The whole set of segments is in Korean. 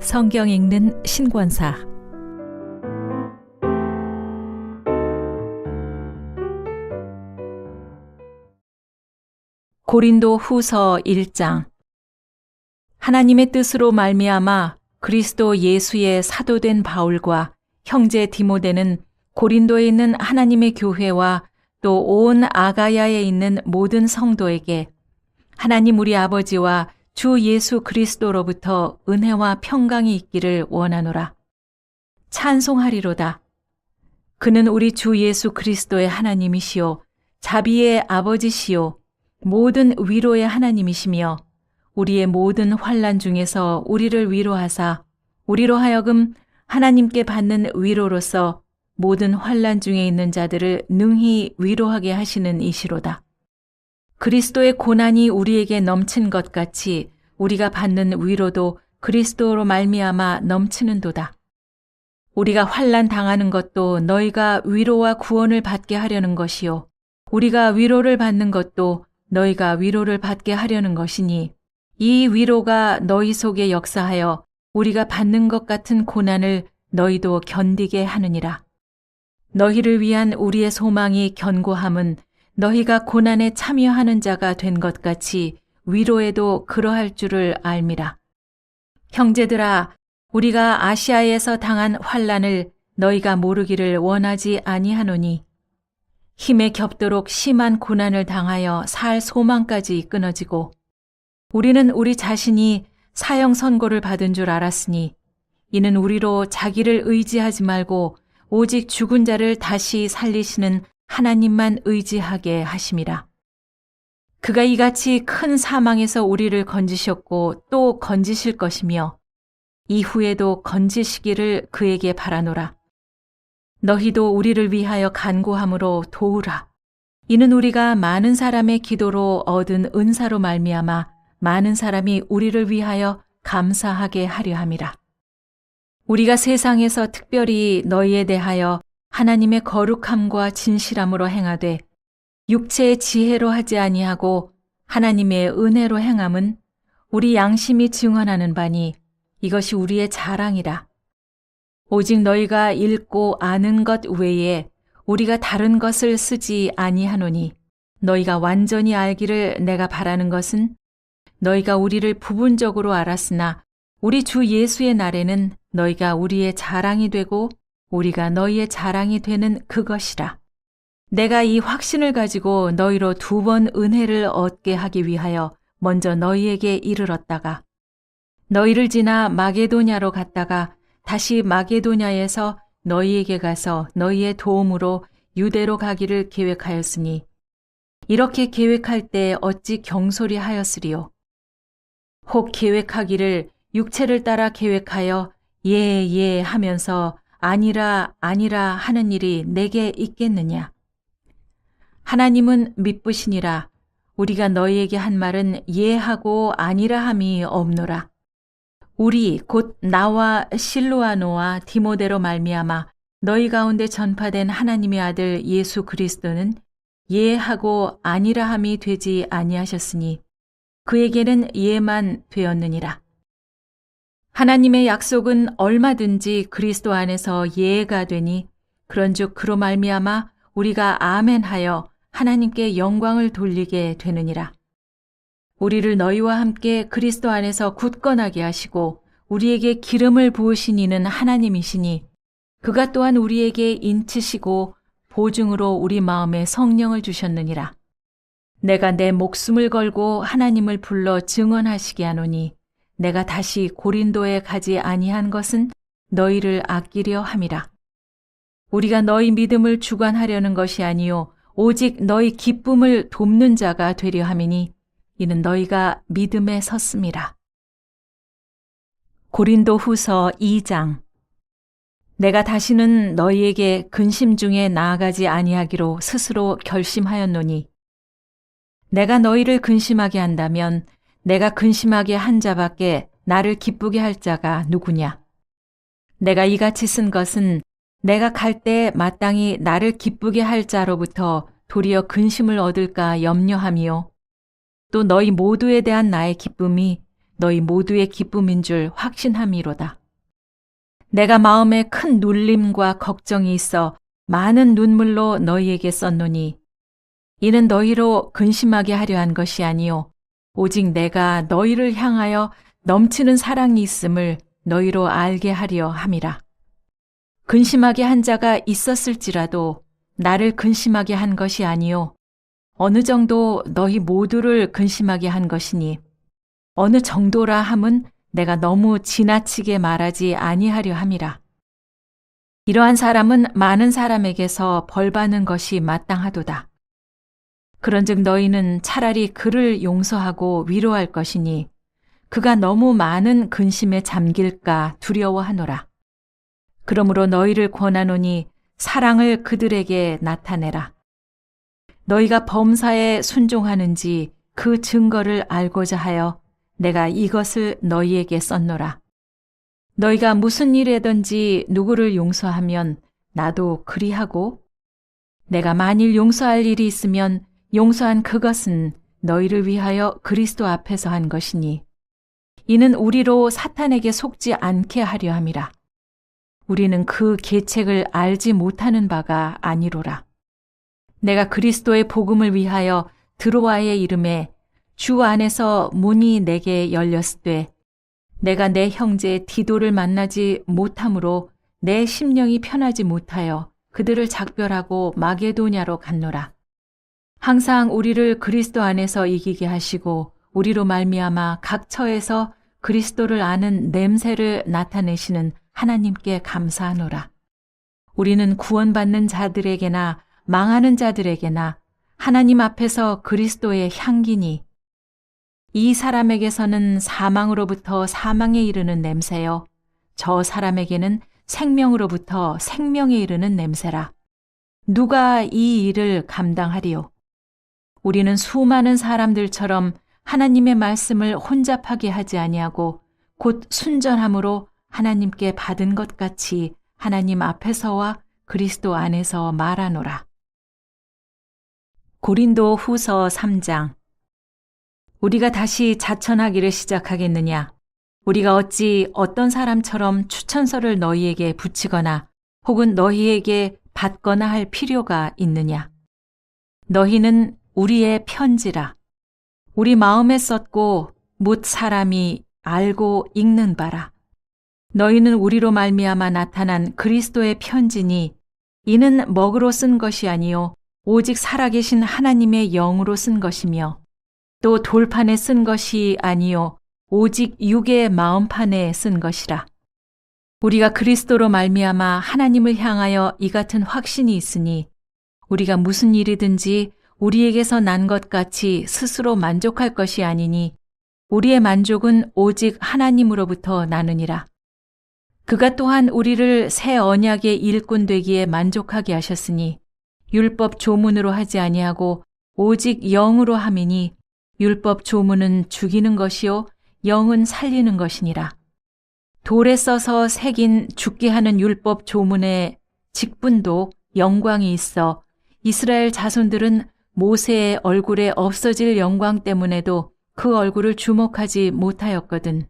성경 읽는 신권사. 고린도 후서 1장. 하나님의 뜻으로 말미암아 그리스도 예수의 사도된 바울과 형제 디모데는 고린도에 있는 하나님의 교회와 또 온 아가야에 있는 모든 성도에게 하나님 우리 아버지와 주 예수 그리스도로부터 은혜와 평강이 있기를 원하노라. 찬송하리로다. 그는 우리 주 예수 그리스도의 하나님이시요 자비의 아버지시요 모든 위로의 하나님이시며 우리의 모든 환난 중에서 우리를 위로하사 우리로 하여금 하나님께 받는 위로로서 모든 환난 중에 있는 자들을 능히 위로하게 하시는 이시로다. 그리스도의 고난이 우리에게 넘친 것 같이 우리가 받는 위로도 그리스도로 말미암아 넘치는도다. 우리가 환난 당하는 것도 너희가 위로와 구원을 받게 하려는 것이요 우리가 위로를 받는 것도 너희가 위로를 받게 하려는 것이니 이 위로가 너희 속에 역사하여 우리가 받는 것 같은 고난을 너희도 견디게 하느니라. 너희를 위한 우리의 소망이 견고함은 너희가 고난에 참여하는 자가 된 것 같이 위로에도 그러할 줄을 알미라. 형제들아, 우리가 아시아에서 당한 환난을 너희가 모르기를 원하지 아니하노니 힘에 겹도록 심한 고난을 당하여 살 소망까지 끊어지고 우리는 우리 자신이 사형 선고를 받은 줄 알았으니 이는 우리로 자기를 의지하지 말고 오직 죽은 자를 다시 살리시는 하나님만 의지하게 하심이라. 그가 이같이 큰 사망에서 우리를 건지셨고 또 건지실 것이며 이후에도 건지시기를 그에게 바라노라. 너희도 우리를 위하여 간구함으로 도우라. 이는 우리가 많은 사람의 기도로 얻은 은사로 말미암아 많은 사람이 우리를 위하여 감사하게 하려 함이라. 우리가 세상에서 특별히 너희에 대하여 하나님의 거룩함과 진실함으로 행하되 육체의 지혜로 하지 아니하고 하나님의 은혜로 행함은 우리 양심이 증언하는 바니 이것이 우리의 자랑이라. 오직 너희가 읽고 아는 것 외에 우리가 다른 것을 쓰지 아니하노니 너희가 완전히 알기를 내가 바라는 것은 너희가 우리를 부분적으로 알았으나 우리 주 예수의 날에는 너희가 우리의 자랑이 되고 우리가 너희의 자랑이 되는 그것이라. 내가 이 확신을 가지고 너희로 2번 은혜를 얻게 하기 위하여 먼저 너희에게 이르렀다가 너희를 지나 마게도냐로 갔다가 다시 마게도냐에서 너희에게 가서 너희의 도움으로 유대로 가기를 계획하였으니 이렇게 계획할 때 어찌 경솔히 하였으리요. 혹 계획하기를 육체를 따라 계획하여 예 하면서 아니라 하는 일이 내게 있겠느냐. 하나님은 미쁘시니라. 우리가 너희에게 한 말은 예하고 아니라 함이 없노라. 우리 곧 나와 실루아노와 디모데로 말미암아 너희 가운데 전파된 하나님의 아들 예수 그리스도는 예하고 아니라 함이 되지 아니하셨으니 그에게는 예만 되었느니라. 하나님의 약속은 얼마든지 그리스도 안에서 예가 되니 그런즉 그로 말미암아 우리가 아멘하여 하나님께 영광을 돌리게 되느니라. 우리를 너희와 함께 그리스도 안에서 굳건하게 하시고 우리에게 기름을 부으신 이는 하나님이시니 그가 또한 우리에게 인치시고 보증으로 우리 마음에 성령을 주셨느니라. 내가 내 목숨을 걸고 하나님을 불러 증언하시게 하노니 내가 다시 고린도에 가지 아니한 것은 너희를 아끼려 함이라. 우리가 너희 믿음을 주관하려는 것이 아니요 오직 너희 기쁨을 돕는 자가 되려 함이니 이는 너희가 믿음에 섰음이라. 고린도 후서 2장. 내가 다시는 너희에게 근심 중에 나아가지 아니하기로 스스로 결심하였노니 내가 너희를 근심하게 한다면 내가 근심하게 한 자밖에 나를 기쁘게 할 자가 누구냐. 내가 이같이 쓴 것은 내가 갈 때 마땅히 나를 기쁘게 할 자로부터 도리어 근심을 얻을까 염려함이요. 또 너희 모두에 대한 나의 기쁨이 너희 모두의 기쁨인 줄 확신함이로다. 내가 마음에 큰 눌림과 걱정이 있어 많은 눈물로 너희에게 썼노니 이는 너희로 근심하게 하려 한 것이 아니요 오직 내가 너희를 향하여 넘치는 사랑이 있음을 너희로 알게 하려 함이라. 근심하게 한 자가 있었을지라도 나를 근심하게 한 것이 아니요 어느 정도 너희 모두를 근심하게 한 것이니 어느 정도라 함은 내가 너무 지나치게 말하지 아니하려 함이라. 이러한 사람은 많은 사람에게서 벌받는 것이 마땅하도다. 그런즉 너희는 차라리 그를 용서하고 위로할 것이니 그가 너무 많은 근심에 잠길까 두려워하노라. 그러므로 너희를 권하노니 사랑을 그들에게 나타내라. 너희가 범사에 순종하는지 그 증거를 알고자 하여 내가 이것을 너희에게 썼노라. 너희가 무슨 일이든지 누구를 용서하면 나도 그리하고 내가 만일 용서할 일이 있으면 용서한 그것은 너희를 위하여 그리스도 앞에서 한 것이니 이는 우리로 사탄에게 속지 않게 하려 함이라. 우리는 그 계책을 알지 못하는 바가 아니로라. 내가 그리스도의 복음을 위하여 드로아의 이름에 주 안에서 문이 내게 열렸으되 내가 내 형제 디도를 만나지 못함으로 내 심령이 편하지 못하여 그들을 작별하고 마게도냐로 갔노라. 항상 우리를 그리스도 안에서 이기게 하시고 우리로 말미암아 각 처에서 그리스도를 아는 냄새를 나타내시는 하나님께 감사하노라. 우리는 구원받는 자들에게나 망하는 자들에게나 하나님 앞에서 그리스도의 향기니 이 사람에게서는 사망으로부터 사망에 이르는 냄새요 저 사람에게는 생명으로부터 생명에 이르는 냄새라. 누가 이 일을 감당하리요? 우리는 수많은 사람들처럼 하나님의 말씀을 혼잡하게 하지 아니하고 곧 순전함으로 하나님께 받은 것 같이 하나님 앞에서와 그리스도 안에서 말하노라. 고린도 후서 3장. 우리가 다시 자천하기를 시작하겠느냐? 우리가 어찌 어떤 사람처럼 추천서를 너희에게 붙이거나 혹은 너희에게 받거나 할 필요가 있느냐? 너희는 우리의 편지라. 우리 마음에 썼고 못 사람이 알고 읽는 바라. 너희는 우리로 말미암아 나타난 그리스도의 편지니 이는 먹으로 쓴 것이 아니요 오직 살아계신 하나님의 영으로 쓴 것이며 또 돌판에 쓴 것이 아니요 오직 육의 마음판에 쓴 것이라. 우리가 그리스도로 말미암아 하나님을 향하여 이 같은 확신이 있으니 우리가 무슨 일이든지 우리에게서 난 것 같이 스스로 만족할 것이 아니니 우리의 만족은 오직 하나님으로부터 나느니라. 그가 또한 우리를 새 언약의 일꾼 되기에 만족하게 하셨으니 율법 조문으로 하지 아니하고 오직 영으로 함이니 율법 조문은 죽이는 것이요 영은 살리는 것이니라. 돌에 써서 새긴 죽게 하는 율법 조문의 직분도 영광이 있어 이스라엘 자손들은 모세의 얼굴에 없어질 영광 때문에도 그 얼굴을 주목하지 못하였거든.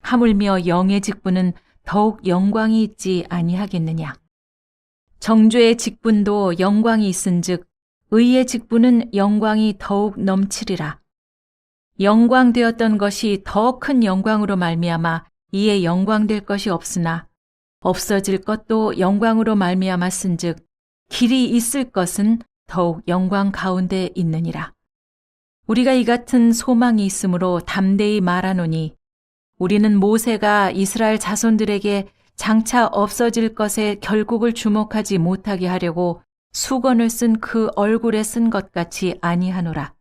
하물며 영의 직분은 더욱 영광이 있지 아니하겠느냐. 정죄의 직분도 영광이 있은즉 의의 직분은 영광이 더욱 넘치리라. 영광되었던 것이 더 큰 영광으로 말미암아 이에 영광될 것이 없으나 없어질 것도 영광으로 말미암았은즉 길이 있을 것은 더욱 영광 가운데 있느니라. 우리가 이 같은 소망이 있으므로 담대히 말하노니 우리는 모세가 이스라엘 자손들에게 장차 없어질 것에 결국을 주목하지 못하게 하려고 수건을 쓴 그 얼굴에 쓴 것 같이 아니하노라.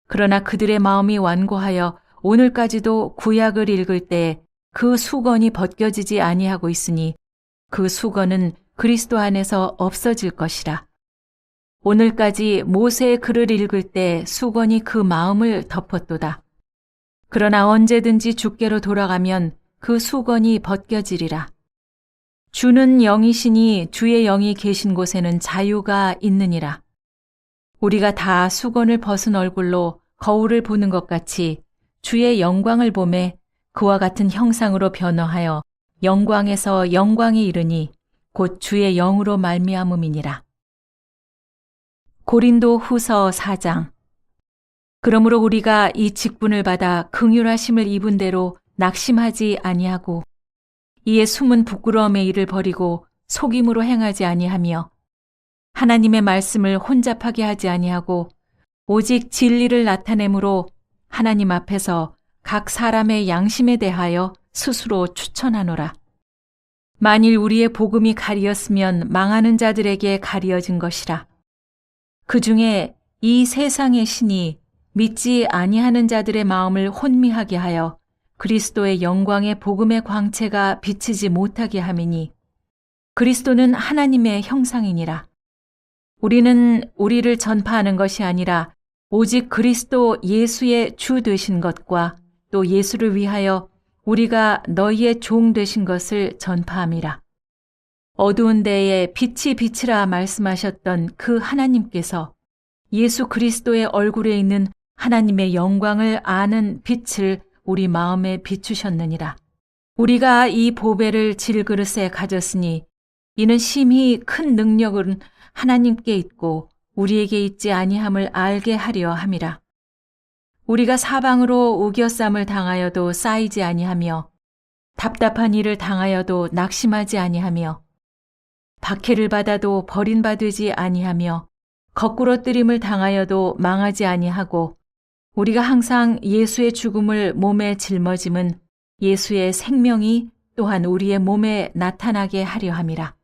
그러나 그들의 마음이 완고하여 오늘까지도 구약을 읽을 때 그 수건이 벗겨지지 아니하고 있으니 그 수건은 그리스도 안에서 없어질 것이라. 오늘까지 모세의 글을 읽을 때 수건이 그 마음을 덮었도다. 그러나 언제든지 주께로 돌아가면 그 수건이 벗겨지리라. 주는 영이시니 주의 영이 계신 곳에는 자유가 있느니라. 우리가 다 수건을 벗은 얼굴로 거울을 보는 것 같이 주의 영광을 보매 그와 같은 형상으로 변화하여 영광에서 영광에 이르니 곧 주의 영으로 말미암음이니라. 고린도 후서 4장. 그러므로 우리가 이 직분을 받아 긍휼하심을 입은 대로 낙심하지 아니하고 이에 숨은 부끄러움의 일을 버리고 속임으로 행하지 아니하며 하나님의 말씀을 혼잡하게 하지 아니하고 오직 진리를 나타내므로 하나님 앞에서 각 사람의 양심에 대하여 스스로 추천하노라. 만일 우리의 복음이 가리었으면 망하는 자들에게 가리어진 것이라. 그 중에 이 세상의 신이 믿지 아니하는 자들의 마음을 혼미하게 하여 그리스도의 영광의 복음의 광채가 비치지 못하게 함이니 그리스도는 하나님의 형상이니라. 우리는 우리를 전파하는 것이 아니라 오직 그리스도 예수의 주 되신 것과 또 예수를 위하여 우리가 너희의 종 되신 것을 전파함이라. 어두운 데에 빛이 비치라 말씀하셨던 그 하나님께서 예수 그리스도의 얼굴에 있는 하나님의 영광을 아는 빛을 우리 마음에 비추셨느니라. 우리가 이 보배를 질그릇에 가졌으니 이는 심히 큰 능력은 하나님께 있고 우리에게 있지 아니함을 알게 하려 함이라. 우리가 사방으로 우겨쌈을 당하여도 쌓이지 아니하며 답답한 일을 당하여도 낙심하지 아니하며 박해를 받아도 버림받지 아니하며 거꾸로 뜨림을 당하여도 망하지 아니하고 우리가 항상 예수의 죽음을 몸에 짊어짐은 예수의 생명이 또한 우리의 몸에 나타나게 하려 함이라.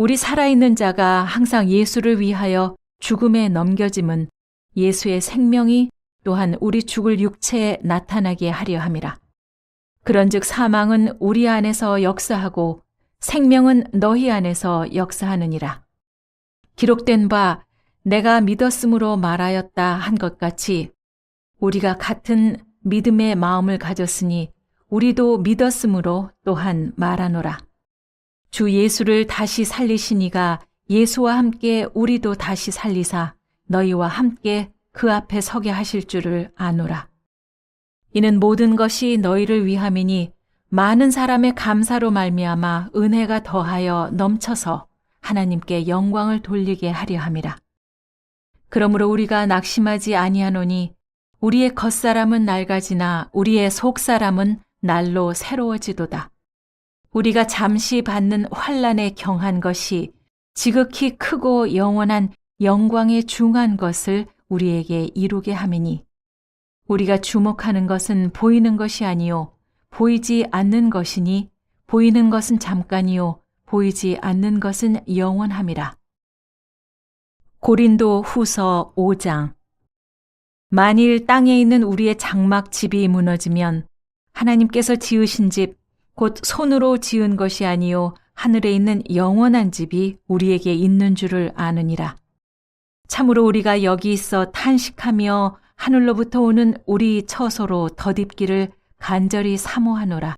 우리 살아있는 자가 항상 예수를 위하여 죽음에 넘겨짐은 예수의 생명이 또한 우리 죽을 육체에 나타나게 하려 함이라. 그런즉 사망은 우리 안에서 역사하고 생명은 너희 안에서 역사하느니라. 기록된 바 내가 믿었으므로 말하였다 한 것 같이 우리가 같은 믿음의 마음을 가졌으니 우리도 믿었으므로 또한 말하노라. 주 예수를 다시 살리시니가 예수와 함께 우리도 다시 살리사 너희와 함께 그 앞에 서게 하실 줄을 아노라. 이는 모든 것이 너희를 위함이니 많은 사람의 감사로 말미암아 은혜가 더하여 넘쳐서 하나님께 영광을 돌리게 하려 함이라. 그러므로 우리가 낙심하지 아니하노니 우리의 겉사람은 낡아지나 우리의 속사람은 날로 새로워지도다. 우리가 잠시 받는 환난에 경한 것이 지극히 크고 영원한 영광에 중한 것을 우리에게 이루게 함이니 우리가 주목하는 것은 보이는 것이 아니요 보이지 않는 것이니 보이는 것은 잠깐이요 보이지 않는 것은 영원함이라. 고린도 후서 5장. 만일 땅에 있는 우리의 장막 집이 무너지면 하나님께서 지으신 집 곧 손으로 지은 것이 아니요 하늘에 있는 영원한 집이 우리에게 있는 줄을 아느니라. 참으로 우리가 여기 있어 탄식하며 하늘로부터 오는 우리 처소로 덧입기를 간절히 사모하노라.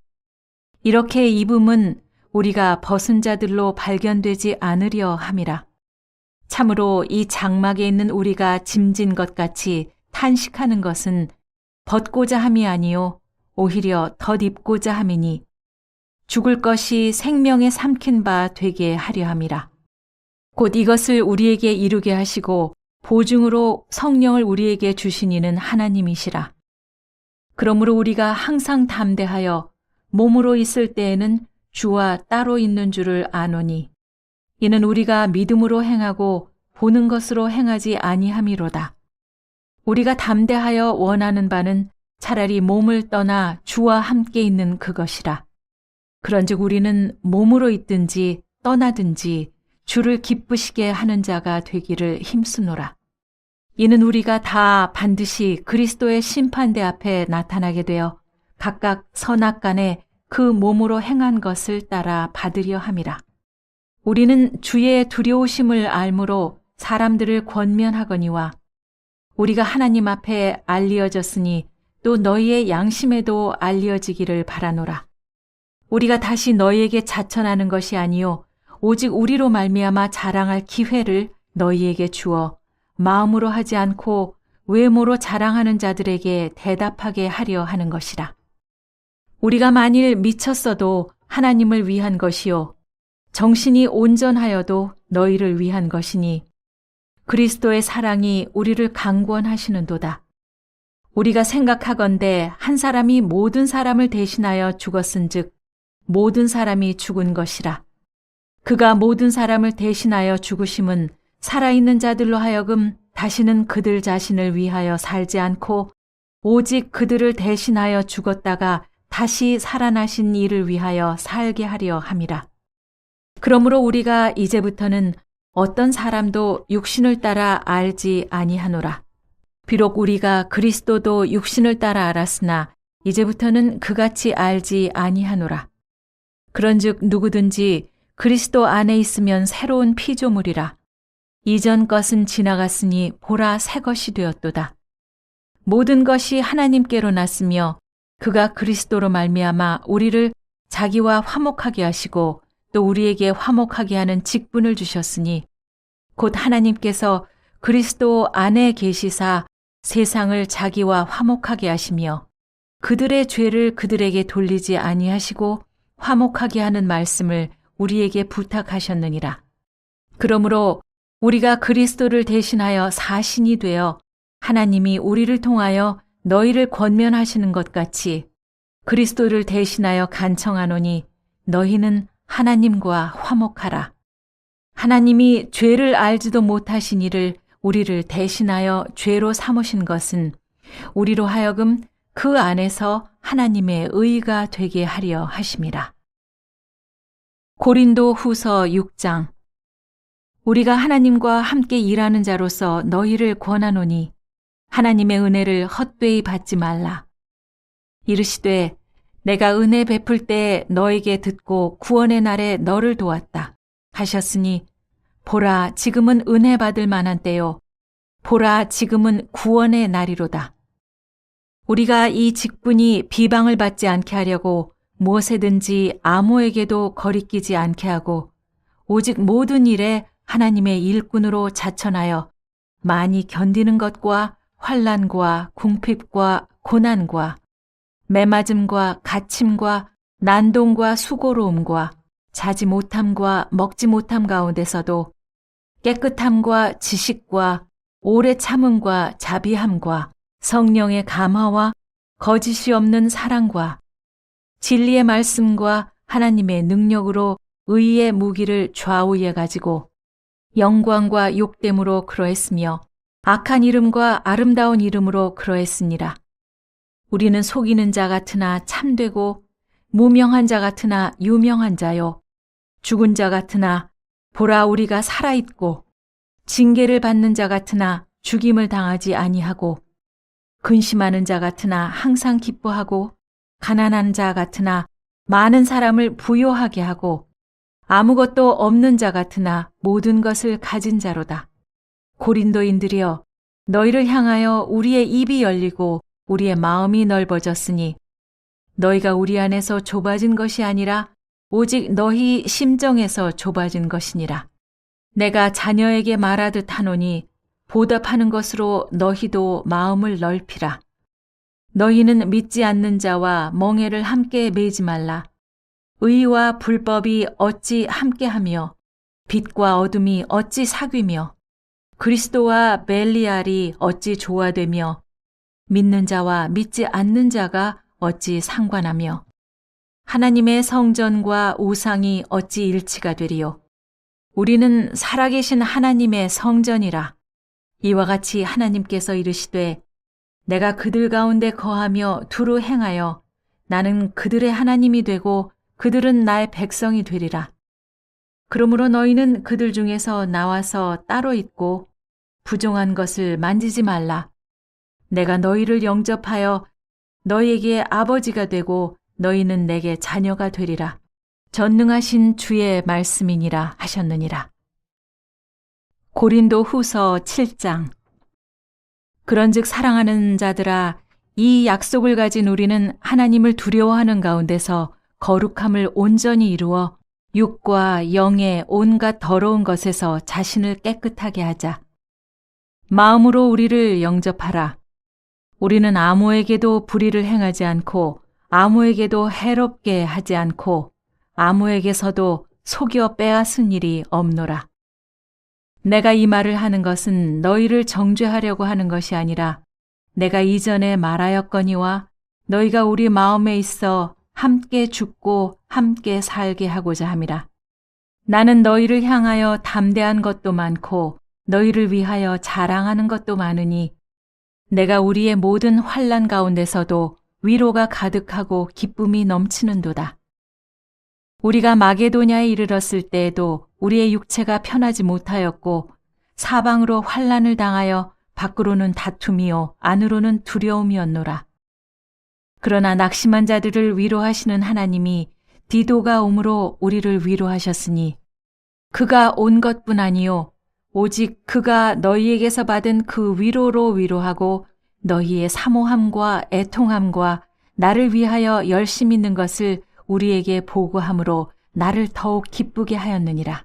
이렇게 입음은 우리가 벗은 자들로 발견되지 않으려 함이라. 참으로 이 장막에 있는 우리가 짐진 것 같이 탄식하는 것은 벗고자 함이 아니요 오히려 덧입고자 함이니 죽을 것이 생명에 삼킨 바 되게 하려 함이라. 곧 이것을 우리에게 이루게 하시고 보증으로 성령을 우리에게 주신 이는 하나님이시라. 그러므로 우리가 항상 담대하여 몸으로 있을 때에는 주와 따로 있는 줄을 아노니 이는 우리가 믿음으로 행하고 보는 것으로 행하지 아니함이로다. 우리가 담대하여 원하는 바는 차라리 몸을 떠나 주와 함께 있는 그것이라. 그런즉 우리는 몸으로 있든지 떠나든지 주를 기쁘시게 하는 자가 되기를 힘쓰노라. 이는 우리가 다 반드시 그리스도의 심판대 앞에 나타나게 되어 각각 선악간에 그 몸으로 행한 것을 따라 받으려 함이라. 우리는 주의 두려우심을 알므로 사람들을 권면하거니와 우리가 하나님 앞에 알리어졌으니 또 너희의 양심에도 알리어지기를 바라노라. 우리가 다시 너희에게 자천하는 것이 아니요 오직 우리로 말미암아 자랑할 기회를 너희에게 주어 마음으로 하지 않고 외모로 자랑하는 자들에게 대답하게 하려 하는 것이라. 우리가 만일 미쳤어도 하나님을 위한 것이요 정신이 온전하여도 너희를 위한 것이니 그리스도의 사랑이 우리를 강권하시는도다. 우리가 생각하건대 한 사람이 모든 사람을 대신하여 죽었은즉 모든 사람이 죽은 것이라. 그가 모든 사람을 대신하여 죽으심은 살아있는 자들로 하여금 다시는 그들 자신을 위하여 살지 않고 오직 그들을 대신하여 죽었다가 다시 살아나신 이를 위하여 살게 하려 함이라. 그러므로 우리가 이제부터는 어떤 사람도 육신을 따라 알지 아니하노라. 비록 우리가 그리스도도 육신을 따라 알았으나 이제부터는 그같이 알지 아니하노라. 그런즉 누구든지 그리스도 안에 있으면 새로운 피조물이라. 이전 것은 지나갔으니 보라 새 것이 되었도다. 모든 것이 하나님께로 났으며 그가 그리스도로 말미암아 우리를 자기와 화목하게 하시고 또 우리에게 화목하게 하는 직분을 주셨으니 곧 하나님께서 그리스도 안에 계시사 세상을 자기와 화목하게 하시며 그들의 죄를 그들에게 돌리지 아니하시고 화목하게 하는 말씀을 우리에게 부탁하셨느니라. 그러므로 우리가 그리스도를 대신하여 사신이 되어 하나님이 우리를 통하여 너희를 권면하시는 것 같이 그리스도를 대신하여 간청하노니 너희는 하나님과 화목하라. 하나님이 죄를 알지도 못하신 이를 우리를 대신하여 죄로 삼으신 것은 우리로 하여금 그 안에서 하나님의 의가 되게 하려 하심이라. 고린도 후서 6장. 우리가 하나님과 함께 일하는 자로서 너희를 권하노니 하나님의 은혜를 헛되이 받지 말라. 이르시되 내가 은혜 베풀 때 너에게 듣고 구원의 날에 너를 도왔다 하셨으니 보라 지금은 은혜 받을 만한 때요 보라 지금은 구원의 날이로다. 우리가 이 직분이 비방을 받지 않게 하려고 무엇에든지 아무에게도 거리끼지 않게 하고 오직 모든 일에 하나님의 일꾼으로 자천하여 많이 견디는 것과 환난과 궁핍과 고난과 매맞음과 갇힘과 난동과 수고로움과 자지 못함과 먹지 못함 가운데서도 깨끗함과 지식과 오래 참음과 자비함과 성령의 감화와 거짓이 없는 사랑과 진리의 말씀과 하나님의 능력으로 의의 무기를 좌우에 가지고 영광과 욕됨으로 그러했으며 악한 이름과 아름다운 이름으로 그러했으니라. 우리는 속이는 자 같으나 참되고 무명한 자 같으나 유명한 자요 죽은 자 같으나 보라 우리가 살아있고 징계를 받는 자 같으나 죽임을 당하지 아니하고 근심하는 자 같으나 항상 기뻐하고 가난한 자 같으나 많은 사람을 부요하게 하고 아무것도 없는 자 같으나 모든 것을 가진 자로다. 고린도인들이여 너희를 향하여 우리의 입이 열리고 우리의 마음이 넓어졌으니 너희가 우리 안에서 좁아진 것이 아니라 오직 너희 심정에서 좁아진 것이니라. 내가 자녀에게 말하듯 하노니 보답하는 것으로 너희도 마음을 넓히라. 너희는 믿지 않는 자와 멍에를 함께 매지 말라. 의와 불법이 어찌 함께하며 빛과 어둠이 어찌 사귀며 그리스도와 벨리알이 어찌 조화되며 믿는 자와 믿지 않는 자가 어찌 상관하며 하나님의 성전과 우상이 어찌 일치가 되리요. 우리는 살아계신 하나님의 성전이라. 이와 같이 하나님께서 이르시되 내가 그들 가운데 거하며 두루 행하여 나는 그들의 하나님이 되고 그들은 나의 백성이 되리라. 그러므로 너희는 그들 중에서 나와서 따로 있고 부정한 것을 만지지 말라. 내가 너희를 영접하여 너희에게 아버지가 되고 너희는 내게 자녀가 되리라. 전능하신 주의 말씀이니라 하셨느니라. 고린도 후서 7장. 그런즉 사랑하는 자들아 이 약속을 가진 우리는 하나님을 두려워하는 가운데서 거룩함을 온전히 이루어 육과 영의 온갖 더러운 것에서 자신을 깨끗하게 하자. 마음으로 우리를 영접하라. 우리는 아무에게도 불의를 행하지 않고 아무에게도 해롭게 하지 않고 아무에게서도 속여 빼앗은 일이 없노라. 내가 이 말을 하는 것은 너희를 정죄하려고 하는 것이 아니라 내가 이전에 말하였거니와 너희가 우리 마음에 있어 함께 죽고 함께 살게 하고자 함이라. 나는 너희를 향하여 담대한 것도 많고 너희를 위하여 자랑하는 것도 많으니 내가 우리의 모든 환난 가운데서도 위로가 가득하고 기쁨이 넘치는도다. 우리가 마게도냐에 이르렀을 때에도 우리의 육체가 편하지 못하였고 사방으로 환난을 당하여 밖으로는 다툼이요 안으로는 두려움이었노라. 그러나 낙심한 자들을 위로하시는 하나님이 디도가 오므로 우리를 위로하셨으니 그가 온 것뿐 아니요 오직 그가 너희에게서 받은 그 위로로 위로하고 너희의 사모함과 애통함과 나를 위하여 열심 있는 것을 우리에게 보고함으로 나를 더욱 기쁘게 하였느니라.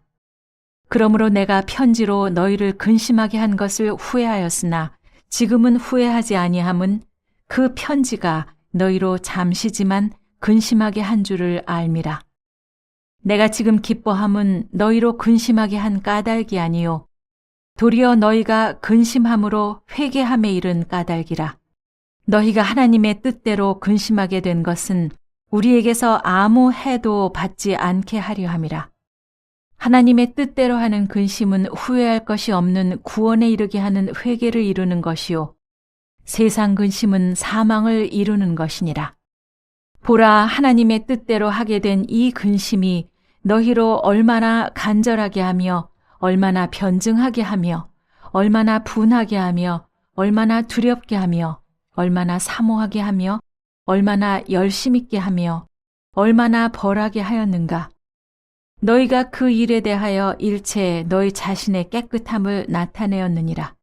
그러므로 내가 편지로 너희를 근심하게 한 것을 후회하였으나 지금은 후회하지 아니함은 그 편지가 너희로 잠시지만 근심하게 한 줄을 알미라. 내가 지금 기뻐함은 너희로 근심하게 한 까닭이 아니요 도리어 너희가 근심함으로 회개함에 이른 까닭이라. 너희가 하나님의 뜻대로 근심하게 된 것은 우리에게서 아무 해도 받지 않게 하려 함이라. 하나님의 뜻대로 하는 근심은 후회할 것이 없는 구원에 이르게 하는 회개를 이루는 것이요 세상 근심은 사망을 이루는 것이니라. 보라, 하나님의 뜻대로 하게 된 이 근심이 너희로 얼마나 간절하게 하며 얼마나 변증하게 하며 얼마나 분하게 하며 얼마나 두렵게 하며 얼마나 사모하게 하며 얼마나 열심 있게 하며 얼마나 벌하게 하였는가. 너희가 그 일에 대하여 일체 너희 자신의 깨끗함을 나타내었느니라.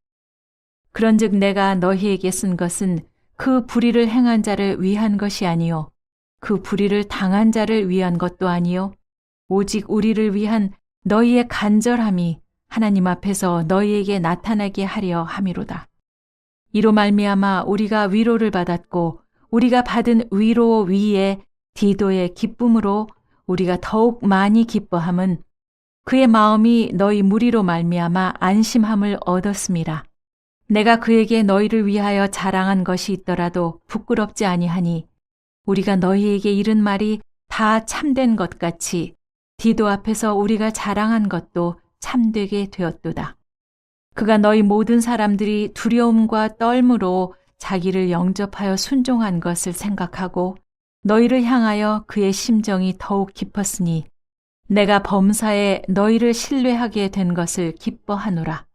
그런즉 내가 너희에게 쓴 것은 그 불의를 행한 자를 위한 것이 아니요 그 불의를 당한 자를 위한 것도 아니요 오직 우리를 위한 너희의 간절함이 하나님 앞에서 너희에게 나타나게 하려 함이로다. 이로 말미암아 우리가 위로를 받았고 우리가 받은 위로 위에 디도의 기쁨으로 우리가 더욱 많이 기뻐함은 그의 마음이 너희 무리로 말미암아 안심함을 얻었음이라. 내가 그에게 너희를 위하여 자랑한 것이 있더라도 부끄럽지 아니하니 우리가 너희에게 이른 말이 다 참된 것 같이 디도 앞에서 우리가 자랑한 것도 참되게 되었도다. 그가 너희 모든 사람들이 두려움과 떨므로 자기를 영접하여 순종한 것을 생각하고 너희를 향하여 그의 심정이 더욱 깊었으니 내가 범사에 너희를 신뢰하게 된 것을 기뻐하노라.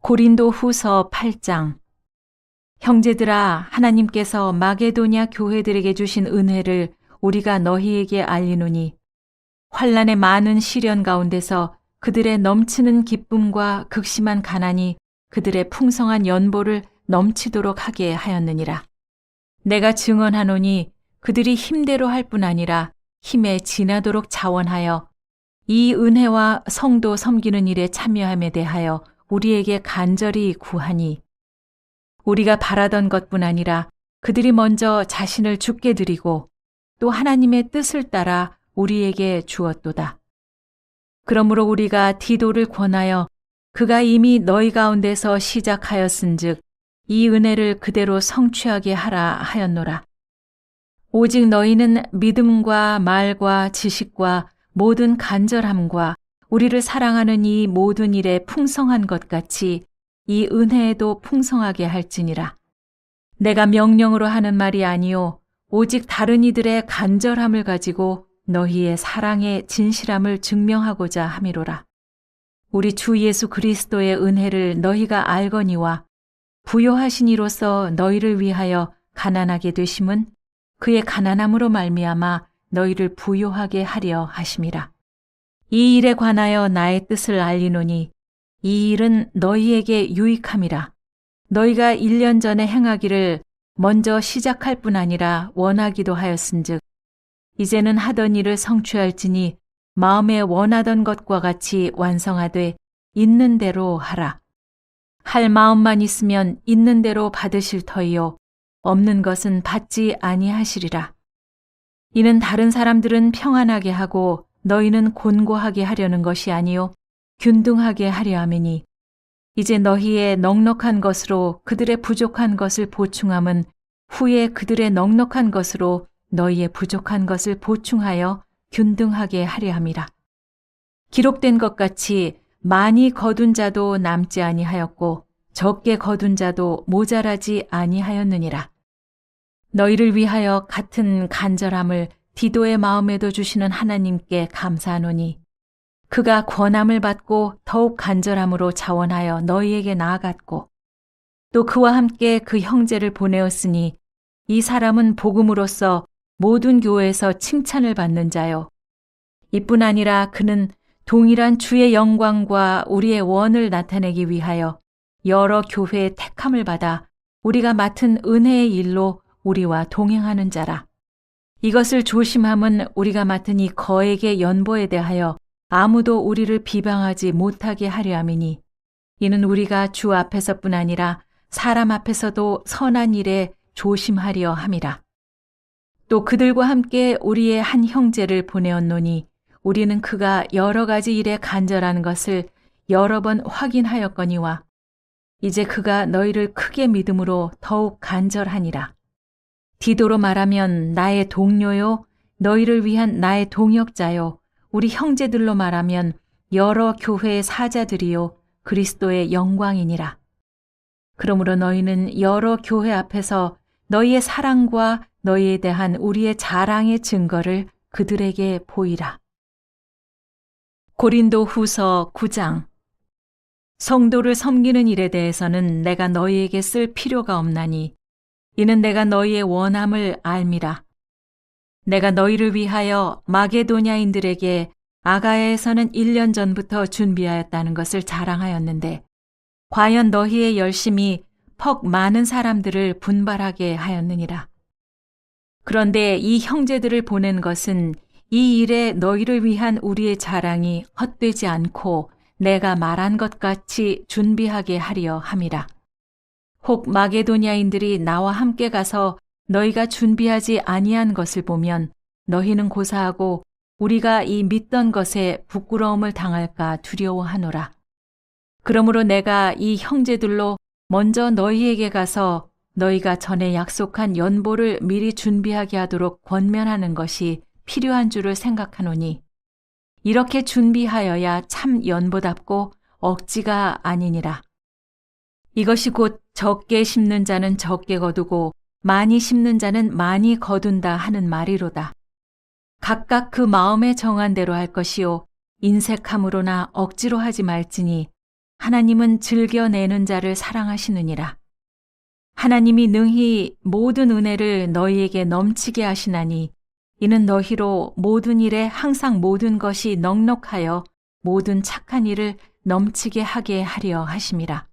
고린도 후서 8장. 형제들아, 하나님께서 마게도냐 교회들에게 주신 은혜를 우리가 너희에게 알리노니 환난의 많은 시련 가운데서 그들의 넘치는 기쁨과 극심한 가난이 그들의 풍성한 연보를 넘치도록 하게 하였느니라. 내가 증언하노니 그들이 힘대로 할 뿐 아니라 힘에 지나도록 자원하여 이 은혜와 성도 섬기는 일에 참여함에 대하여 우리에게 간절히 구하니 우리가 바라던 것뿐 아니라 그들이 먼저 자신을 죽게 드리고 또 하나님의 뜻을 따라 우리에게 주었도다. 그러므로 우리가 디도를 권하여 그가 이미 너희 가운데서 시작하였은즉 이 은혜를 그대로 성취하게 하라 하였노라. 오직 너희는 믿음과 말과 지식과 모든 간절함과 우리를 사랑하는 이 모든 일에 풍성한 것 같이 이 은혜에도 풍성하게 할지니라. 내가 명령으로 하는 말이 아니요 오직 다른 이들의 간절함을 가지고 너희의 사랑의 진실함을 증명하고자 함이로라. 우리 주 예수 그리스도의 은혜를 너희가 알거니와 부요하신 이로서 너희를 위하여 가난하게 되심은 그의 가난함으로 말미암아 너희를 부요하게 하려 하심이라. 이 일에 관하여 나의 뜻을 알리노니 이 일은 너희에게 유익함이라. 너희가 1년 전에 행하기를 먼저 시작할 뿐 아니라 원하기도 하였은즉 이제는 하던 일을 성취할지니 마음에 원하던 것과 같이 완성하되 있는 대로 하라. 할 마음만 있으면 있는 대로 받으실 터이요 없는 것은 받지 아니하시리라. 이는 다른 사람들은 평안하게 하고 너희는 곤고하게 하려는 것이 아니요 균등하게 하려 함이니 이제 너희의 넉넉한 것으로 그들의 부족한 것을 보충함은 후에 그들의 넉넉한 것으로 너희의 부족한 것을 보충하여 균등하게 하려 함이라. 기록된 것 같이 많이 거둔 자도 남지 아니하였고 적게 거둔 자도 모자라지 아니하였느니라. 너희를 위하여 같은 간절함을 디도의 마음에도 주시는 하나님께 감사하노니 그가 권함을 받고 더욱 간절함으로 자원하여 너희에게 나아갔고 또 그와 함께 그 형제를 보내었으니 이 사람은 복음으로써 모든 교회에서 칭찬을 받는 자요. 이뿐 아니라 그는 동일한 주의 영광과 우리의 원을 나타내기 위하여 여러 교회의 택함을 받아 우리가 맡은 은혜의 일로 우리와 동행하는 자라. 이것을 조심함은 우리가 맡은 이 거액의 연보에 대하여 아무도 우리를 비방하지 못하게 하려 함이니 이는 우리가 주 앞에서뿐 아니라 사람 앞에서도 선한 일에 조심하려 함이라. 또 그들과 함께 우리의 한 형제를 보내었노니 우리는 그가 여러 가지 일에 간절한 것을 여러 번 확인하였거니와 이제 그가 너희를 크게 믿음으로 더욱 간절하니라. 디도로 말하면 나의 동료요 너희를 위한 나의 동역자요 우리 형제들로 말하면 여러 교회의 사자들이요 그리스도의 영광이니라. 그러므로 너희는 여러 교회 앞에서 너희의 사랑과 너희에 대한 우리의 자랑의 증거를 그들에게 보이라. 고린도 후서 9장. 성도를 섬기는 일에 대해서는 내가 너희에게 쓸 필요가 없나니 이는 내가 너희의 원함을 알미라. 내가 너희를 위하여 마게도냐인들에게 아가야에서는 1년 전부터 준비하였다는 것을 자랑하였는데 과연 너희의 열심이 퍽 많은 사람들을 분발하게 하였느니라. 그런데 이 형제들을 보낸 것은 이 일에 너희를 위한 우리의 자랑이 헛되지 않고 내가 말한 것 같이 준비하게 하려 함이라. 혹 마게도냐인들이 나와 함께 가서 너희가 준비하지 아니한 것을 보면 너희는 고사하고 우리가 이 믿던 것에 부끄러움을 당할까 두려워하노라. 그러므로 내가 이 형제들로 먼저 너희에게 가서 너희가 전에 약속한 연보를 미리 준비하게 하도록 권면하는 것이 필요한 줄을 생각하노니 이렇게 준비하여야 참 연보답고 억지가 아니니라. 이것이 곧 적게 심는 자는 적게 거두고 많이 심는 자는 많이 거둔다 하는 말이로다. 각각 그 마음에 정한 대로 할 것이요 인색함으로나 억지로 하지 말지니 하나님은 즐겨내는 자를 사랑하시느니라. 하나님이 능히 모든 은혜를 너희에게 넘치게 하시나니 이는 너희로 모든 일에 항상 모든 것이 넉넉하여 모든 착한 일을 넘치게 하게 하려 하심이라.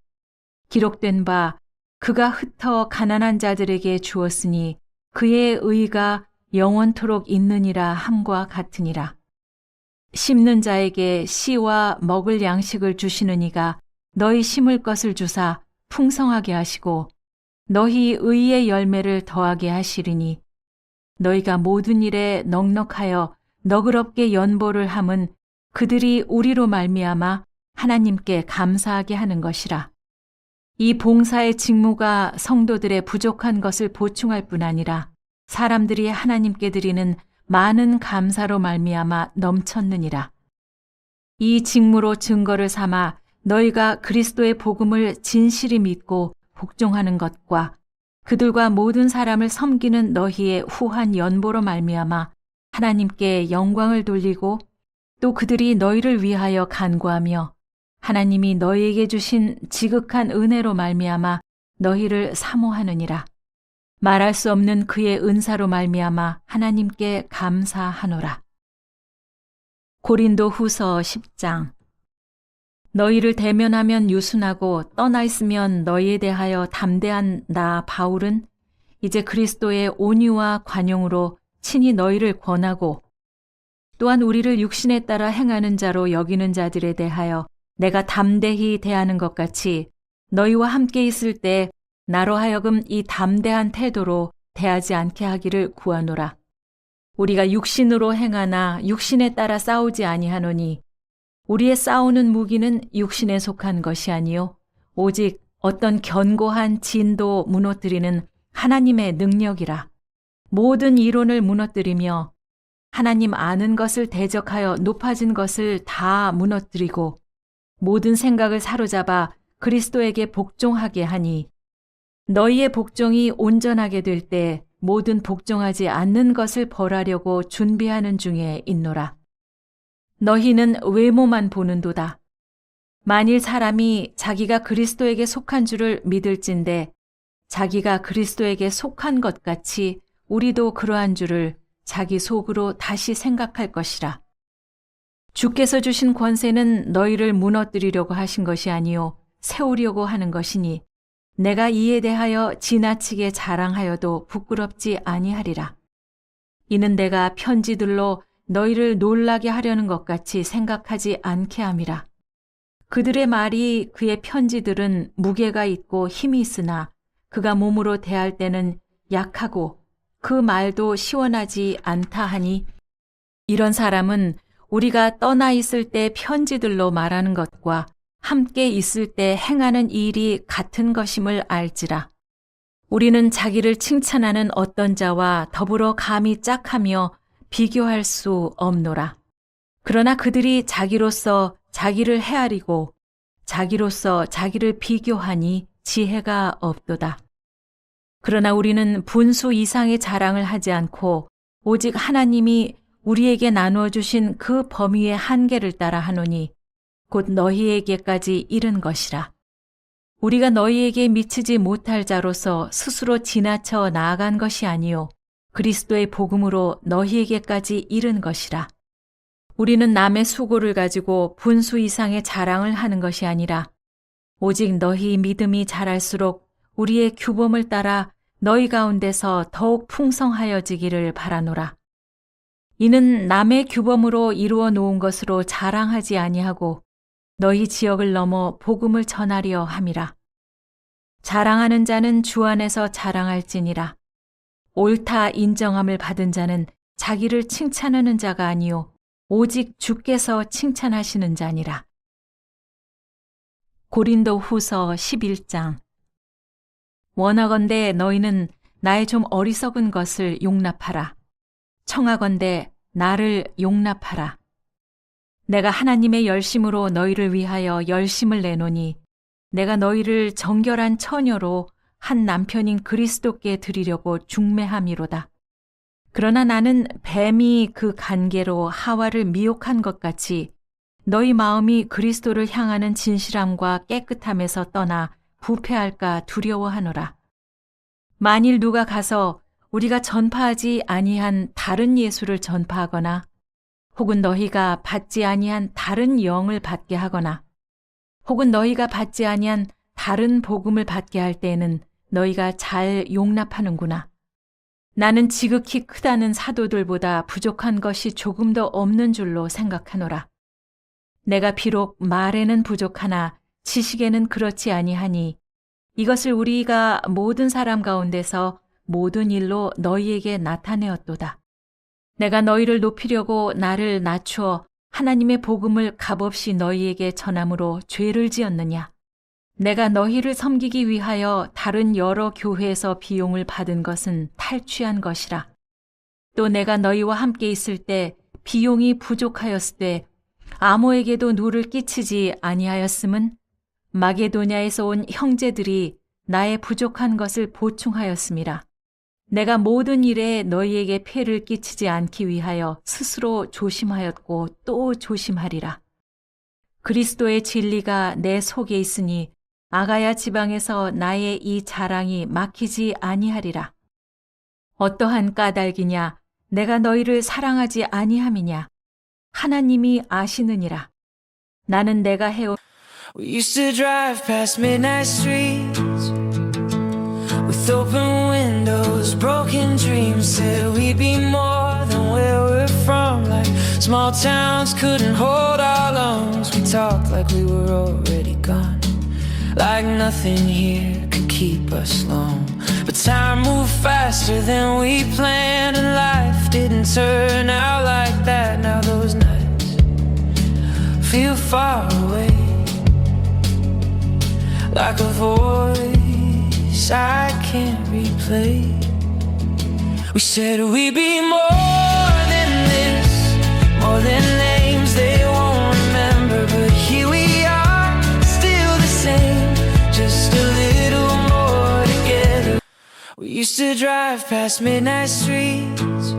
기록된 바 그가 흩어 가난한 자들에게 주었으니 그의 의가 영원토록 있느니라 함과 같으니라. 심는 자에게 씨와 먹을 양식을 주시는 이가 너희 심을 것을 주사 풍성하게 하시고 너희 의의 열매를 더하게 하시리니 너희가 모든 일에 넉넉하여 너그럽게 연보를 함은 그들이 우리로 말미암아 하나님께 감사하게 하는 것이라. 이 봉사의 직무가 성도들의 부족한 것을 보충할 뿐 아니라 사람들이 하나님께 드리는 많은 감사로 말미암아 넘쳤느니라. 이 직무로 증거를 삼아 너희가 그리스도의 복음을 진실히 믿고 복종하는 것과 그들과 모든 사람을 섬기는 너희의 후한 연보로 말미암아 하나님께 영광을 돌리고 또 그들이 너희를 위하여 간구하며 하나님이 너희에게 주신 지극한 은혜로 말미암아 너희를 사모하느니라. 말할 수 없는 그의 은사로 말미암아 하나님께 감사하노라. 고린도 후서 10장. 너희를 대면하면 유순하고 떠나 있으면 너희에 대하여 담대한 나 바울은 이제 그리스도의 온유와 관용으로 친히 너희를 권하고 또한 우리를 육신에 따라 행하는 자로 여기는 자들에 대하여 내가 담대히 대하는 것 같이 너희와 함께 있을 때 나로 하여금 이 담대한 태도로 대하지 않게 하기를 구하노라. 우리가 육신으로 행하나 육신에 따라 싸우지 아니하노니 우리의 싸우는 무기는 육신에 속한 것이 아니요 오직 어떤 견고한 진도 무너뜨리는 하나님의 능력이라. 모든 이론을 무너뜨리며 하나님 아는 것을 대적하여 높아진 것을 다 무너뜨리고 모든 생각을 사로잡아 그리스도에게 복종하게 하니 너희의 복종이 온전하게 될 때 모든 복종하지 않는 것을 벌하려고 준비하는 중에 있노라. 너희는 외모만 보는도다. 만일 사람이 자기가 그리스도에게 속한 줄을 믿을진대 자기가 그리스도에게 속한 것 같이 우리도 그러한 줄을 자기 속으로 다시 생각할 것이라. 주께서 주신 권세는 너희를 무너뜨리려고 하신 것이 아니요 세우려고 하는 것이니 내가 이에 대하여 지나치게 자랑하여도 부끄럽지 아니하리라. 이는 내가 편지들로 너희를 놀라게 하려는 것 같이 생각하지 않게 함이라. 그들의 말이 그의 편지들은 무게가 있고 힘이 있으나 그가 몸으로 대할 때는 약하고 그 말도 시원하지 않다 하니 이런 사람은 우리가 떠나 있을 때 편지들로 말하는 것과 함께 있을 때 행하는 일이 같은 것임을 알지라. 우리는 자기를 칭찬하는 어떤 자와 더불어 감히 짝하며 비교할 수 없노라. 그러나 그들이 자기로서 자기를 헤아리고 자기로서 자기를 비교하니 지혜가 없도다. 그러나 우리는 분수 이상의 자랑을 하지 않고 오직 하나님이 우리에게 나누어 주신 그 범위의 한계를 따라 하노니 곧 너희에게까지 이른 것이라. 우리가 너희에게 미치지 못할 자로서 스스로 지나쳐 나아간 것이 아니요 그리스도의 복음으로 너희에게까지 이른 것이라. 우리는 남의 수고를 가지고 분수 이상의 자랑을 하는 것이 아니라 오직 너희 믿음이 자랄수록 우리의 규범을 따라 너희 가운데서 더욱 풍성하여지기를 바라노라. 이는 남의 규범으로 이루어 놓은 것으로 자랑하지 아니하고 너희 지역을 넘어 복음을 전하려 함이라. 자랑하는 자는 주 안에서 자랑할지니라. 옳다 인정함을 받은 자는 자기를 칭찬하는 자가 아니요 오직 주께서 칭찬하시는 자니라. 고린도 후서 11장. 원하건대 너희는 나의 좀 어리석은 것을 용납하라. 청하건대 나를 용납하라. 내가 하나님의 열심으로 너희를 위하여 열심을 내노니 내가 너희를 정결한 처녀로 한 남편인 그리스도께 드리려고 중매함이로다. 그러나 나는 뱀이 그 간계로 하와를 미혹한 것 같이 너희 마음이 그리스도를 향하는 진실함과 깨끗함에서 떠나 부패할까 두려워하노라. 만일 누가 가서 우리가 전파하지 아니한 다른 예수를 전파하거나 혹은 너희가 받지 아니한 다른 영을 받게 하거나 혹은 너희가 받지 아니한 다른 복음을 받게 할 때에는 너희가 잘 용납하는구나. 나는 지극히 크다는 사도들보다 부족한 것이 조금도 없는 줄로 생각하노라. 내가 비록 말에는 부족하나 지식에는 그렇지 아니하니 이것을 우리가 모든 사람 가운데서 모든 일로 너희에게 나타내었도다. 내가 너희를 높이려고 나를 낮추어 하나님의 복음을 값없이 너희에게 전함으로 죄를 지었느냐? 내가 너희를 섬기기 위하여 다른 여러 교회에서 비용을 받은 것은 탈취한 것이라. 또 내가 너희와 함께 있을 때 비용이 부족하였을 때 아모에게도 누를 끼치지 아니하였음은 마게도냐에서 온 형제들이 나의 부족한 것을 보충하였음이라. 내가 모든 일에 너희에게 폐를 끼치지 않기 위하여 스스로 조심하였고 또 조심하리라. 그리스도의 진리가 내 속에 있으니 아가야 지방에서 나의 이 자랑이 막히지 아니하리라. 어떠한 까닭이냐? 내가 너희를 사랑하지 아니함이냐? 하나님이 아시느니라. 나는 내가 해온 We used to drive past midnight streets with open windows, broken dreams. Said we'd be more than where we're from. Like small towns couldn't hold our lungs. We talked like we were already gone. like nothing here could keep us long. But time moved faster than we planned, and life didn't turn out like that. Now those nights feel far away, like a voice I can't replay. We said we'd be more than this, more than names they won't remember. But here we are, still the same, just a little more together. We used to drive past midnight streets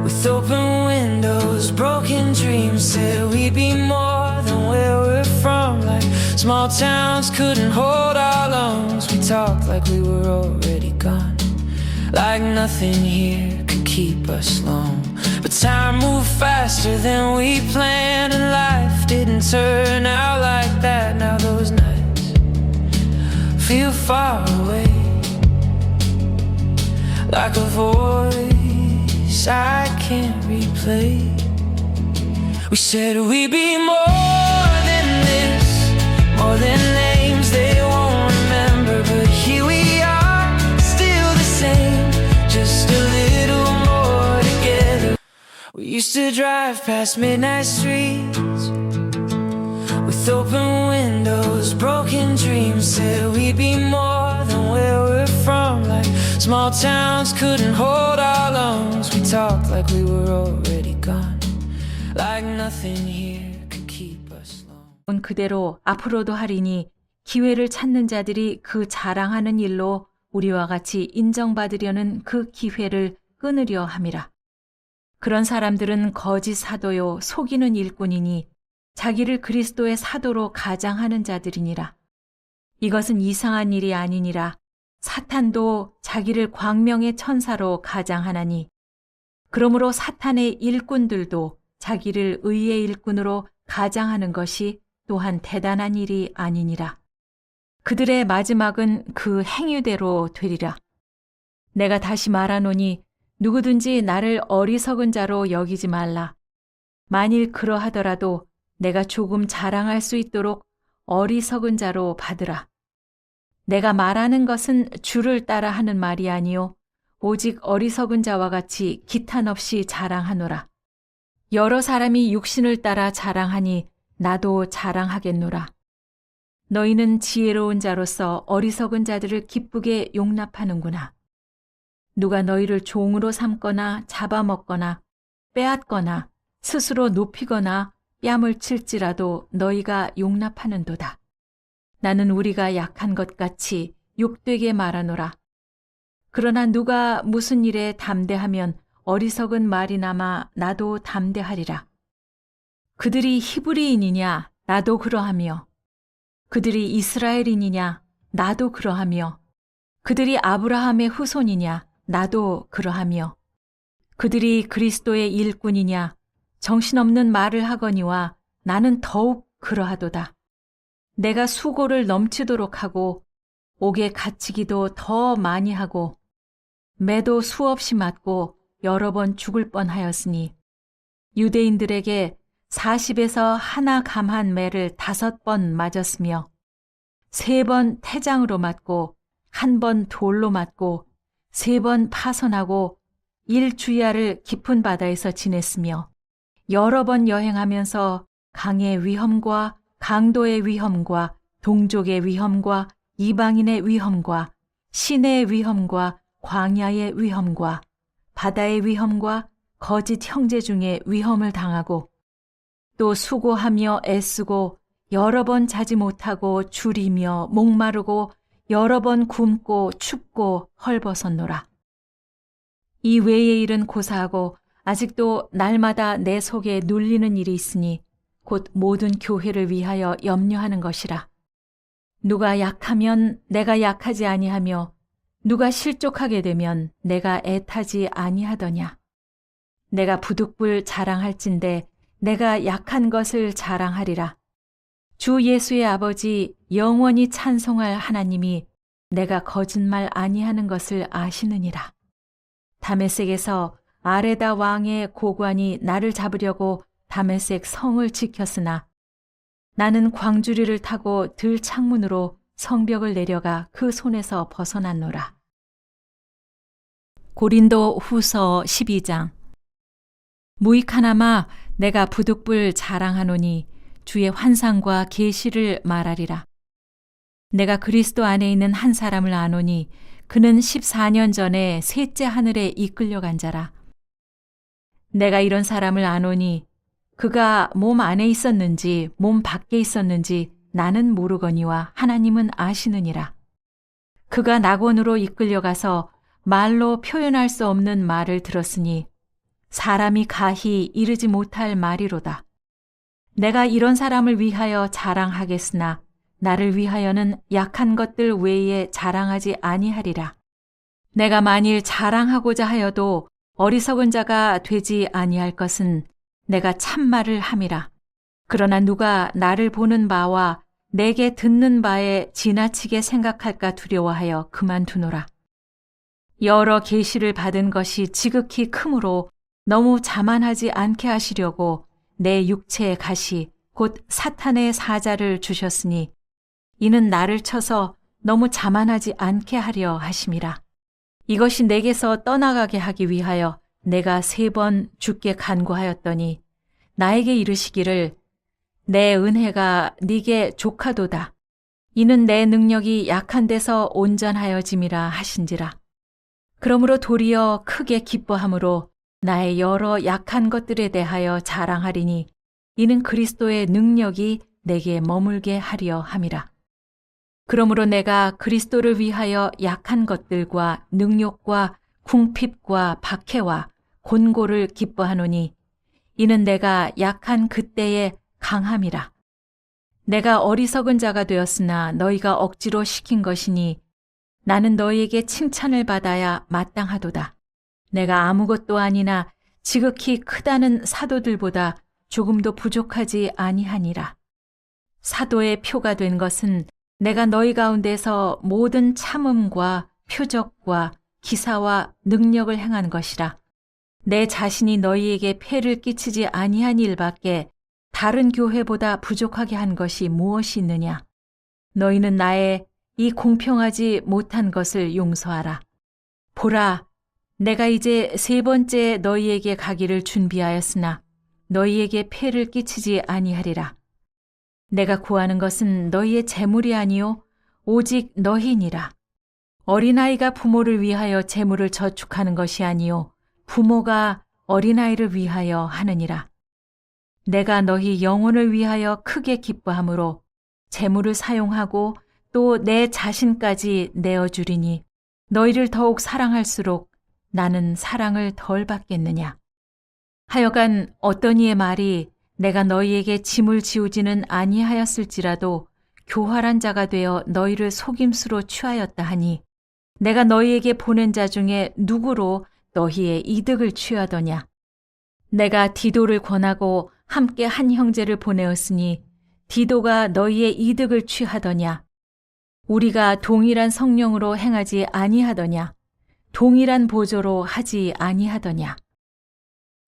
with open windows, broken dreams. Said we'd be more than where we're from, like small towns couldn't hold our lungs. We talked like we were already gone, like nothing here could keep us long. But time moved faster than we planned, and life didn't turn out like that. Now those nights feel far away, like a voice I can't replay. We said we'd be more than this, more than names they won't remember. But here we are, still the same, just a little more together. We used to drive past midnight streets with open windows, broken dreams. Said we'd be more than where we're from, like small towns couldn't hold our lungs. We talked like we were already gone, like nothing here could keep us long. 그대로 앞으로도 하리니 기회를 찾는 자들이 그 자랑하는 일로 우리와 같이 인정받으려는 그 기회를 끊으려 함이라. 그런 사람들은 거짓 사도요 속이는 일꾼이니 자기를 그리스도의 사도로 가장하는 자들이니라. 이것은 이상한 일이 아니니라. 사탄도 자기를 광명의 천사로 가장하나니 그러므로 사탄의 일꾼들도 자기를 의의 일꾼으로 가장하는 것이 또한 대단한 일이 아니니라. 그들의 마지막은 그 행위대로 되리라. 내가 다시 말하노니 누구든지 나를 어리석은 자로 여기지 말라. 만일 그러하더라도 내가 조금 자랑할 수 있도록 어리석은 자로 받으라. 내가 말하는 것은 주를 따라 하는 말이 아니요 오직 어리석은 자와 같이 기탄 없이 자랑하노라. 여러 사람이 육신을 따라 자랑하니 나도 자랑하겠노라. 너희는 지혜로운 자로서 어리석은 자들을 기쁘게 용납하는구나. 누가 너희를 종으로 삼거나 잡아먹거나 빼앗거나 스스로 높이거나 뺨을 칠지라도 너희가 용납하는도다. 나는 우리가 약한 것 같이 욕되게 말하노라. 그러나 누가 무슨 일에 담대하면 어리석은 말이나마 나도 담대하리라. 그들이 히브리인이냐 나도 그러하며 그들이 이스라엘인이냐 나도 그러하며 그들이 아브라함의 후손이냐 나도 그러하며 그들이 그리스도의 일꾼이냐 정신없는 말을 하거니와 나는 더욱 그러하도다. 내가 수고를 넘치도록 하고 옥에 갇히기도 더 많이 하고 매도 수없이 맞고 여러 번 죽을 뻔하였으니 유대인들에게 40에서 하나 감한 매를 5번 맞았으며 3번 태장으로 맞고 1번 돌로 맞고 3번 파선하고 1주야를 깊은 바다에서 지냈으며 여러 번 여행하면서 강의 위험과 강도의 위험과 동족의 위험과 이방인의 위험과 시내의 위험과 광야의 위험과 바다의 위험과 거짓 형제 중에 위험을 당하고 또 수고하며 애쓰고 여러 번 자지 못하고 줄이며 목마르고 여러 번 굶고 춥고 헐벗었노라. 이 외의 일은 고사하고 아직도 날마다 내 속에 눌리는 일이 있으니 곧 모든 교회를 위하여 염려하는 것이라. 누가 약하면 내가 약하지 아니하며 누가 실족하게 되면 내가 애타지 아니하더냐. 내가 부득불 자랑할진대 내가 약한 것을 자랑하리라. 주 예수의 아버지 영원히 찬송할 하나님이 내가 거짓말 아니하는 것을 아시느니라. 다메섹에서 아레다 왕의 고관이 나를 잡으려고 다메섹 성을 지켰으나 나는 광주리를 타고 들 창문으로 성벽을 내려가 그 손에서 벗어났노라. 고린도 후서 12장. 무익하나마 내가 부득불 자랑하노니 주의 환상과 계시를 말하리라. 내가 그리스도 안에 있는 한 사람을 아노니 그는 14년 전에 셋째 하늘에 이끌려간 자라. 내가 이런 사람을 아노니 그가 몸 안에 있었는지 몸 밖에 있었는지 나는 모르거니와 하나님은 아시느니라. 그가 낙원으로 이끌려가서 말로 표현할 수 없는 말을 들었으니 사람이 가히 이르지 못할 말이로다. 내가 이런 사람을 위하여 자랑하겠으나 나를 위하여는 약한 것들 외에 자랑하지 아니하리라. 내가 만일 자랑하고자 하여도 어리석은 자가 되지 아니할 것은 내가 참말을 함이라. 그러나 누가 나를 보는 바와 내게 듣는 바에 지나치게 생각할까 두려워하여 그만두노라. 여러 계시를 받은 것이 지극히 크므로 너무 자만하지 않게 하시려고 내 육체의 가시 곧 사탄의 사자를 주셨으니 이는 나를 쳐서 너무 자만하지 않게 하려 하심이라. 이것이 내게서 떠나가게 하기 위하여 내가 3번 주께 간구하였더니 나에게 이르시기를 내 은혜가 네게 족하도다. 이는 내 능력이 약한 데서 온전하여짐이라 하신지라. 그러므로 도리어 크게 기뻐함으로 나의 여러 약한 것들에 대하여 자랑하리니 이는 그리스도의 능력이 내게 머물게 하려 함이라. 그러므로 내가 그리스도를 위하여 약한 것들과 능욕과 궁핍과 박해와 곤고를 기뻐하노니 이는 내가 약한 그때의 강함이라. 내가 어리석은 자가 되었으나 너희가 억지로 시킨 것이니 나는 너희에게 칭찬을 받아야 마땅하도다. 내가 아무것도 아니나 지극히 크다는 사도들보다 조금도 부족하지 아니하니라. 사도의 표가 된 것은 내가 너희 가운데서 모든 참음과 표적과 기사와 능력을 행한 것이라. 내 자신이 너희에게 폐를 끼치지 아니한 일밖에 다른 교회보다 부족하게 한 것이 무엇이 있느냐. 너희는 나의 이 공평하지 못한 것을 용서하라. 보라, 내가 이제 3번째 너희에게 가기를 준비하였으나 너희에게 폐를 끼치지 아니하리라. 내가 구하는 것은 너희의 재물이 아니요 오직 너희니라. 어린아이가 부모를 위하여 재물을 저축하는 것이 아니요 부모가 어린아이를 위하여 하느니라. 내가 너희 영혼을 위하여 크게 기뻐함으로 재물을 사용하고 또 내 자신까지 내어주리니 너희를 더욱 사랑할수록 나는 사랑을 덜 받겠느냐. 하여간 어떤 이의 말이 내가 너희에게 짐을 지우지는 아니하였을지라도 교활한 자가 되어 너희를 속임수로 취하였다 하니 내가 너희에게 보낸 자 중에 누구로 너희의 이득을 취하더냐. 내가 디도를 권하고 함께 한 형제를 보내었으니 디도가 너희의 이득을 취하더냐. 우리가 동일한 성령으로 행하지 아니하더냐. 동일한 보조로 하지 아니하더냐.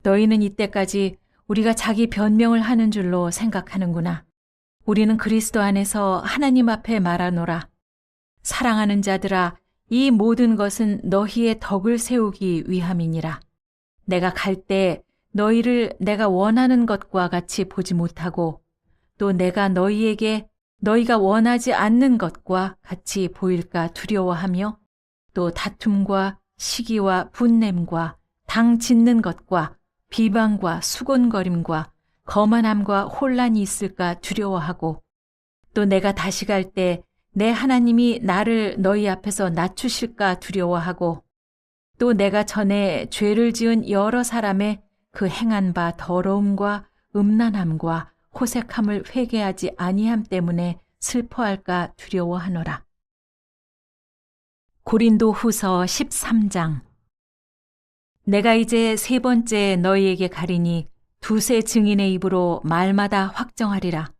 너희는 이때까지 우리가 자기 변명을 하는 줄로 생각하는구나. 우리는 그리스도 안에서 하나님 앞에 말하노라. 사랑하는 자들아, 이 모든 것은 너희의 덕을 세우기 위함이니라. 내가 갈 때 너희를 내가 원하는 것과 같이 보지 못하고 또 내가 너희에게 너희가 원하지 않는 것과 같이 보일까 두려워하며 또 다툼과 시기와 분냄과 당 짓는 것과 비방과 수곤거림과 거만함과 혼란이 있을까 두려워하고 또 내가 다시 갈 때 내 하나님이 나를 너희 앞에서 낮추실까 두려워하고 또 내가 전에 죄를 지은 여러 사람의 그 행한 바 더러움과 음란함과 호색함을 회개하지 아니함 때문에 슬퍼할까 두려워하노라. 고린도 후서 13장. 내가 이제 3번째 너희에게 가리니 2세 증인의 입으로 말마다 확정하리라.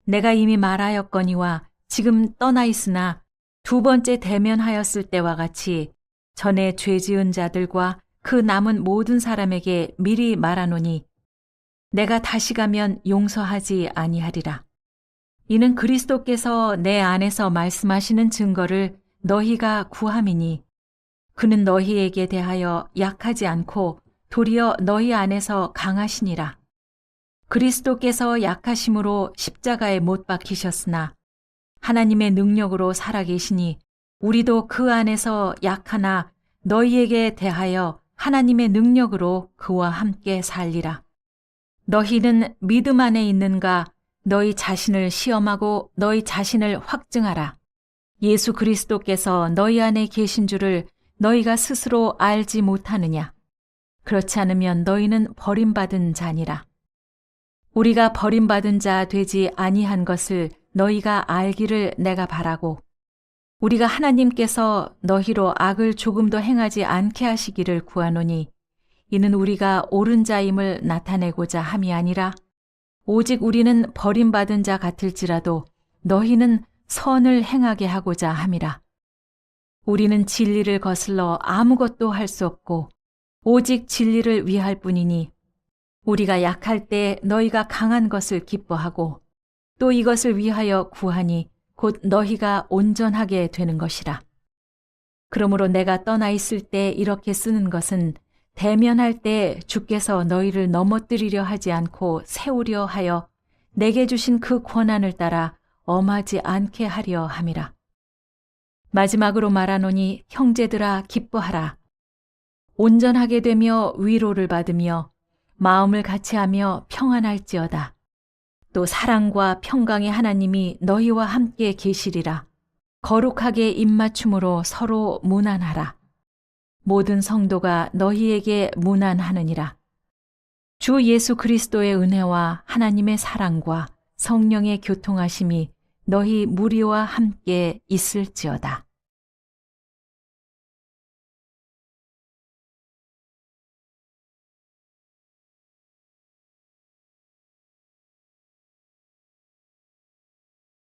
내가 이미 말하였거니와 지금 떠나 있으나 2번째 대면하였을 때와 같이 전에 죄 지은 자들과 그 남은 모든 사람에게 미리 말하노니 내가 다시 가면 용서하지 아니하리라. 이는 그리스도께서 내 안에서 말씀하시는 증거를 너희가 구함이니 그는 너희에게 대하여 약하지 않고 도리어 너희 안에서 강하시니라. 그리스도께서 약하심으로 십자가에 못 박히셨으나 하나님의 능력으로 살아계시니 우리도 그 안에서 약하나 너희에게 대하여 하나님의 능력으로 그와 함께 살리라. 너희는 믿음 안에 있는가? 너희 자신을 시험하고 너희 자신을 확증하라. 예수 그리스도께서 너희 안에 계신 줄을 너희가 스스로 알지 못하느냐? 그렇지 않으면 너희는 버림받은 자니라. 우리가 버림받은 자 되지 아니한 것을 너희가 알기를 내가 바라고 우리가 하나님께서 너희로 악을 조금도 행하지 않게 하시기를 구하노니 이는 우리가 옳은 자임을 나타내고자 함이 아니라 오직 우리는 버림받은 자 같을지라도 너희는 선을 행하게 하고자 함이라. 우리는 진리를 거슬러 아무것도 할 수 없고 오직 진리를 위할 뿐이니 우리가 약할 때 너희가 강한 것을 기뻐하고 또 이것을 위하여 구하니 곧 너희가 온전하게 되는 것이라. 그러므로 내가 떠나 있을 때 이렇게 쓰는 것은 대면할 때 주께서 너희를 넘어뜨리려 하지 않고 세우려 하여 내게 주신 그 권한을 따라 엄하지 않게 하려 함이라. 마지막으로 말하노니 형제들아 기뻐하라. 온전하게 되며 위로를 받으며 마음을 같이하며 평안할지어다. 또 사랑과 평강의 하나님이 너희와 함께 계시리라. 거룩하게 입맞춤으로 서로 문안하라. 모든 성도가 너희에게 문안하느니라. 주 예수 그리스도의 은혜와 하나님의 사랑과 성령의 교통하심이 너희 무리와 함께 있을지어다.